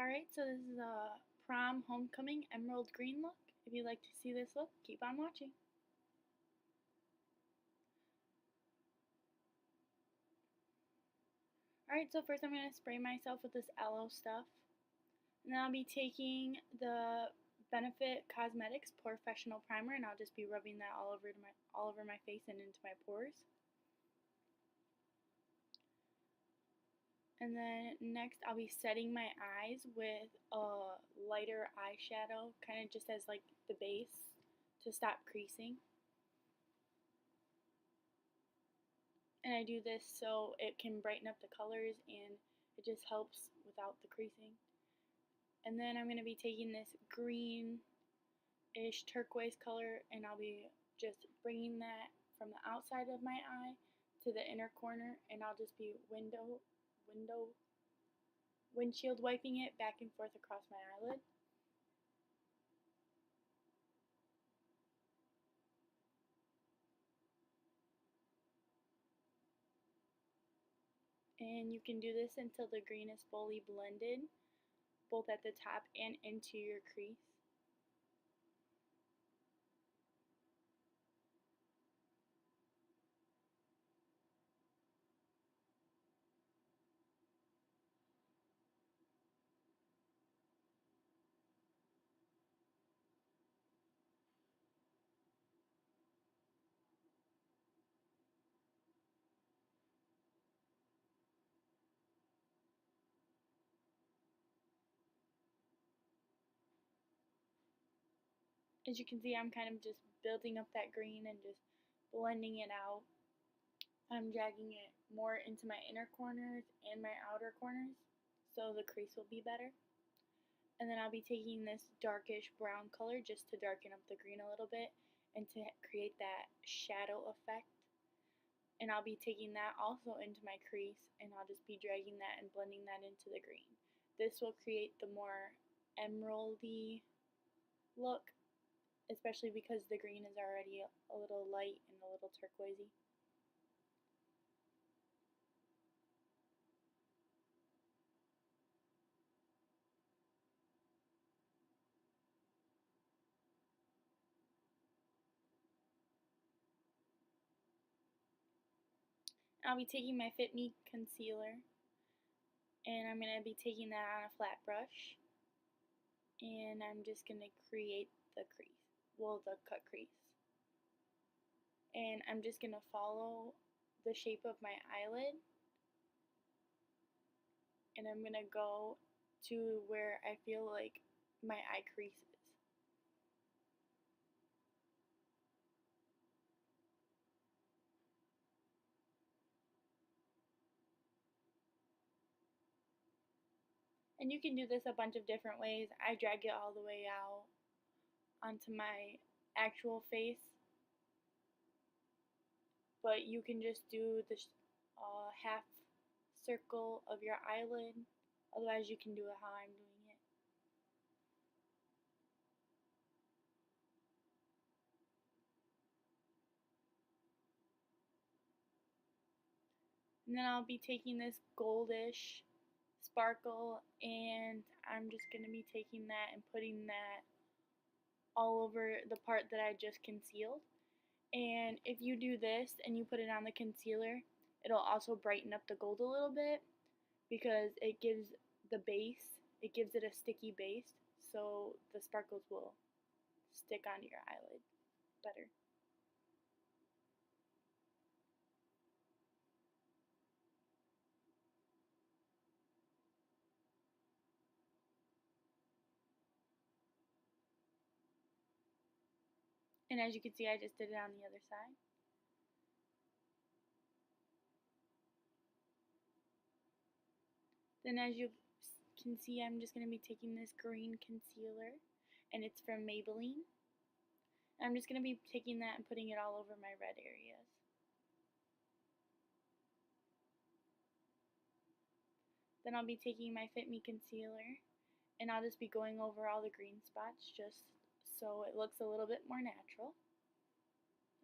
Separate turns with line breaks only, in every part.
Alright, so this is a prom homecoming emerald green look. If you'd like to see this look, keep on watching. Alright, so first I'm going to spray myself with this aloe stuff. And then I'll be taking the Benefit Cosmetics Professional Primer, and I'll just be rubbing that all over my face and into my pores. And then next I'll be setting my eyes with a lighter eyeshadow, kind of just as like the base to stop creasing. And I do this so it can brighten up the colors and it just helps without the creasing. And then I'm going to be taking this greenish turquoise color, and I'll be just bringing that from the outside of my eye to the inner corner, and I'll just be windshield wiping it back and forth across my eyelid. And you can do this until the green is fully blended, both at the top and into your crease. As you can see, I'm kind of just building up that green and just blending it out. I'm dragging it more into my inner corners and my outer corners so the crease will be better. And then I'll be taking this darkish brown color just to darken up the green a little bit and to create that shadow effect. And I'll be taking that also into my crease, and I'll just be dragging that and blending that into the green. This will create the more emeraldy look, especially because the green is already a little light and a little turquoisey. I'll be taking my Fit Me concealer, and I'm going to be taking that on a flat brush, and I'm just going to create the crease, the cut crease. And I'm just going to follow the shape of my eyelid, and I'm going to go to where I feel like my eye crease is. And you can do this a bunch of different ways. I drag it all the way out onto my actual face, but you can just do the half circle of your eyelid. Otherwise, you can do it how I'm doing it. And then I'll be taking this goldish sparkle, and I'm just going to be taking that and putting that all over the part that I just concealed. And if you do this and you put it on the concealer, it'll also brighten up the gold a little bit because it gives the base, it gives it a sticky base, so the sparkles will stick onto your eyelid better. And as you can see, I just did it on the other side. Then as you can see, I'm just going to be taking this green concealer, and it's from Maybelline. I'm just going to be taking that and putting it all over my red areas. Then I'll be taking my Fit Me concealer, and I'll just be going over all the green spots just so it looks a little bit more natural.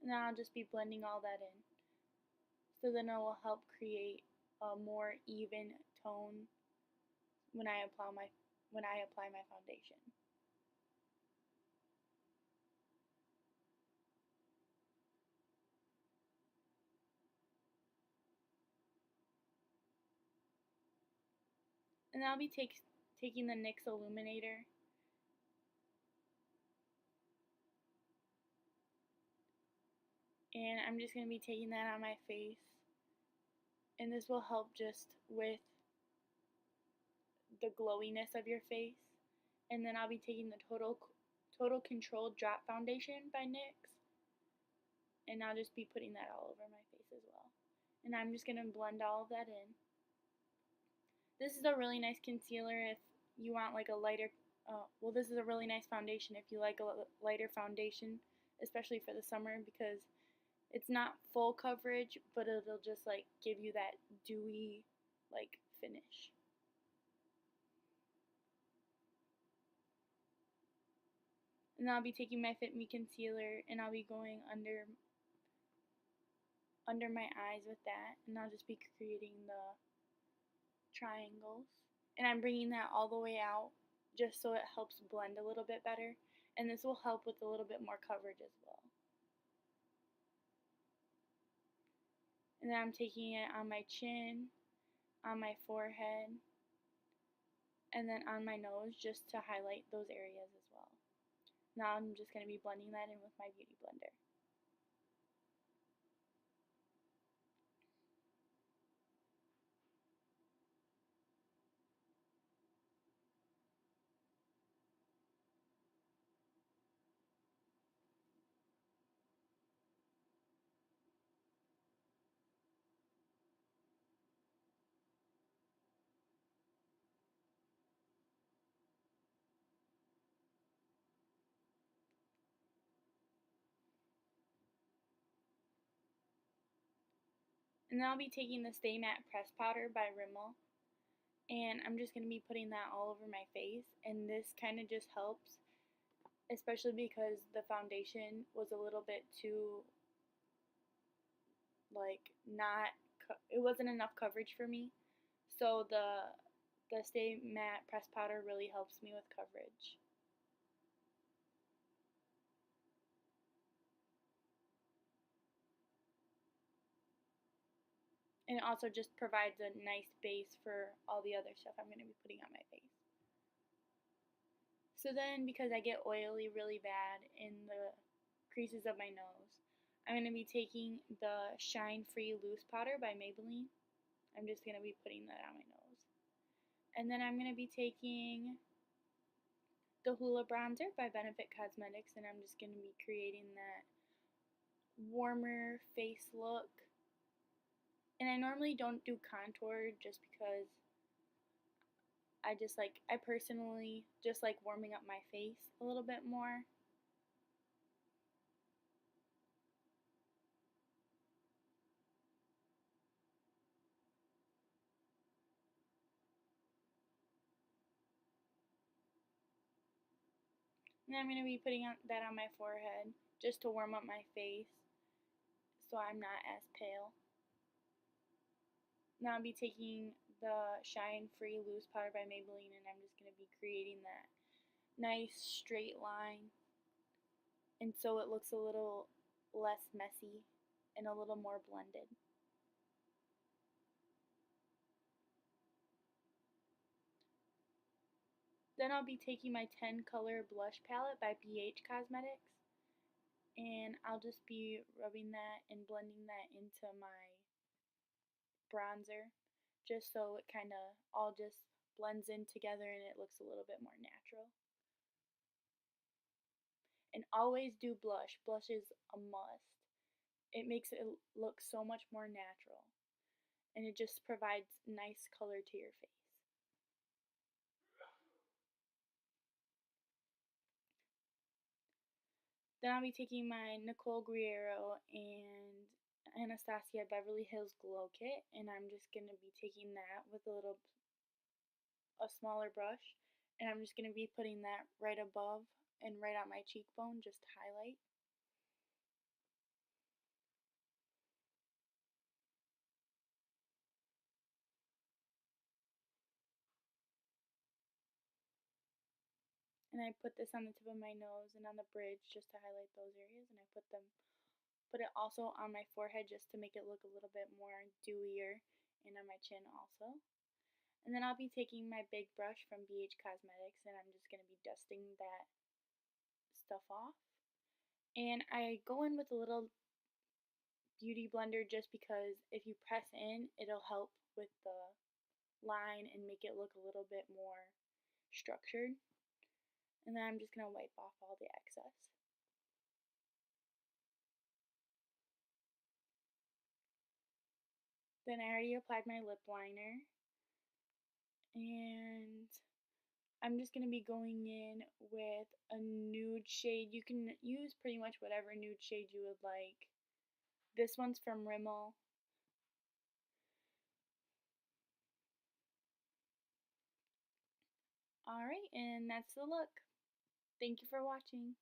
And then I'll just be blending all that in. So then it will help create a more even tone when I when I apply my foundation. And I'll be taking the NYX illuminator and I'm just going to be taking that on my face, and this will help just with the glowiness of your face. And then I'll be taking the Total Control Drop Foundation by NYX, and I'll just be putting that all over my face as well. And I'm just going to blend all of that in. This is a really nice concealer if you want like a lighter, well, this is a really nice foundation if you like a lighter foundation, especially for the summer, because it's not full coverage, but it'll just like give you that dewy like finish. And I'll be taking my Fit Me concealer and I'll be going under my eyes with that, and I'll just be creating the triangles. And I'm bringing that all the way out just so it helps blend a little bit better, and this will help with a little bit more coverage as well. And then I'm taking it on my chin, on my forehead, and then on my nose just to highlight those areas as well. Now I'm just going to be blending that in with my Beauty Blender. And then I'll be taking the Stay Matte Press Powder by Rimmel, and I'm just going to be putting that all over my face, and this kind of just helps, especially because the foundation was a little bit too, like, not, it wasn't enough coverage for me, so the Stay Matte Press Powder really helps me with coverage. And it also just provides a nice base for all the other stuff I'm going to be putting on my face. So then, because I get oily really bad in the creases of my nose, I'm going to be taking the Shine Free Loose Powder by Maybelline. I'm just going to be putting that on my nose. And then I'm going to be taking the Hoola Bronzer by Benefit Cosmetics, and I'm just going to be creating that warmer face look. And I normally don't do contour just because I personally just like warming up my face a little bit more. And I'm going to be putting that on my forehead just to warm up my face so I'm not as pale. Now I'll be taking the Shine Free Loose Powder by Maybelline, and I'm just going to be creating that nice straight line, and so it looks a little less messy and a little more blended. Then I'll be taking my 10 color blush palette by BH Cosmetics, and I'll just be rubbing that and blending that into my bronzer just so it kind of all just blends in together and it looks a little bit more natural. And always do blush. Blush is a must. It makes it look so much more natural, and it just provides nice color to your face. Then I'll be taking my Nicole Guerriero and Anastasia Beverly Hills Glow Kit, and I'm just going to be taking that with a smaller brush, and I'm just going to be putting that right above and right on my cheekbone just to highlight. And I put this on the tip of my nose and on the bridge just to highlight those areas, and I put it also on my forehead just to make it look a little bit more dewier, and on my chin also. And then I'll be taking my big brush from BH Cosmetics, and I'm just going to be dusting that stuff off. And I go in with a little beauty blender just because if you press in, it'll help with the line and make it look a little bit more structured. And then I'm just going to wipe off all the excess. Then I already applied my lip liner, and I'm just going to be going in with a nude shade. You can use pretty much whatever nude shade you would like. This one's from Rimmel. Alright, and that's the look. Thank you for watching.